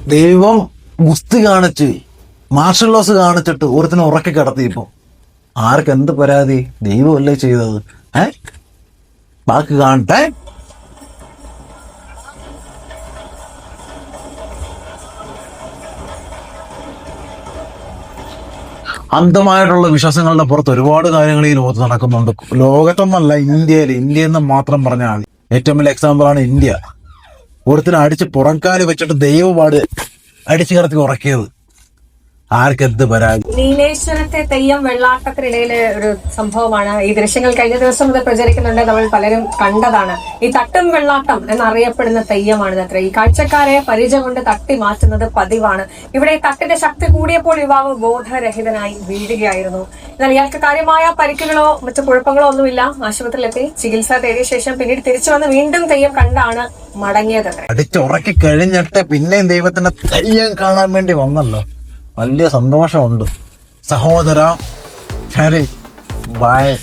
ദൈവം ഗുസ്തി കാണിച്ച് മാർഷൽ ലോസ് കാണിച്ചിട്ട് ഒരുത്തിനെ ഉറക്കി കിടത്തിയപ്പോ ആർക്ക് എന്ത് പരാതി? ദൈവമല്ലേ ചെയ്തത്? ബാക്കി കാണട്ടെ. അന്ധമായിട്ടുള്ള വിശ്വാസങ്ങളുടെ പുറത്ത് ഒരുപാട് കാര്യങ്ങൾ ഈ ലോകത്ത് നടക്കുന്നുണ്ട്. ലോകത്തൊന്നല്ല, ഇന്ത്യയിൽ നിന്ന് മാത്രം പറഞ്ഞാൽ മതി. ഏറ്റവും വലിയ എക്സാമ്പിളാണ് ഇന്ത്യ. ഒരുത്തിനെ അടിച്ച് പുറംകാല് വെച്ചിട്ട് ദൈവപാട് അടിച്ചു കിടത്തി ഉറക്കിയത്. ആർക്കെന്ത് പരാതി? നീലേശ്വരത്തെ തെയ്യം വെള്ളാട്ടത്തിനിടയിലെ ഒരു സംഭവമാണ്. ഈ ദൃശ്യങ്ങൾ കഴിഞ്ഞ ദിവസം മുതൽ പ്രചരിക്കുന്നുണ്ട്. നമ്മൾ പലരും കണ്ടതാണ്. ഈ തട്ടും വെള്ളാട്ടം എന്നറിയപ്പെടുന്ന തെയ്യമാണിത് അത്ര. ഈ കാഴ്ചക്കാരെ പരിച കൊണ്ട് തട്ടി മാറ്റുന്നത് പതിവാണ്. ഇവിടെ ഈ തട്ടിന്റെ ശക്തി കൂടിയപ്പോൾ യുവാവ് ബോധരഹിതനായി വീഴുകയായിരുന്നു. എന്നാൽ ഇയാൾക്ക് കാര്യമായ പരിക്കുകളോ മറ്റു കുഴപ്പങ്ങളോ ഒന്നുമില്ല. ആശുപത്രിയിലെത്തി ചികിത്സ തേടിയ ശേഷം പിന്നീട് തിരിച്ചു വന്ന് വീണ്ടും തെയ്യം കണ്ടാണ് മടങ്ങിയത്. അടിച്ചുറക്കി കഴിഞ്ഞിട്ട് പിന്നെയും ദൈവത്തിന്റെ തെയ്യം കാണാൻ വേണ്ടി വന്നല്ലോ. വലിയ സന്തോഷമുണ്ട് സഹോദര. ശരി, ബൈ.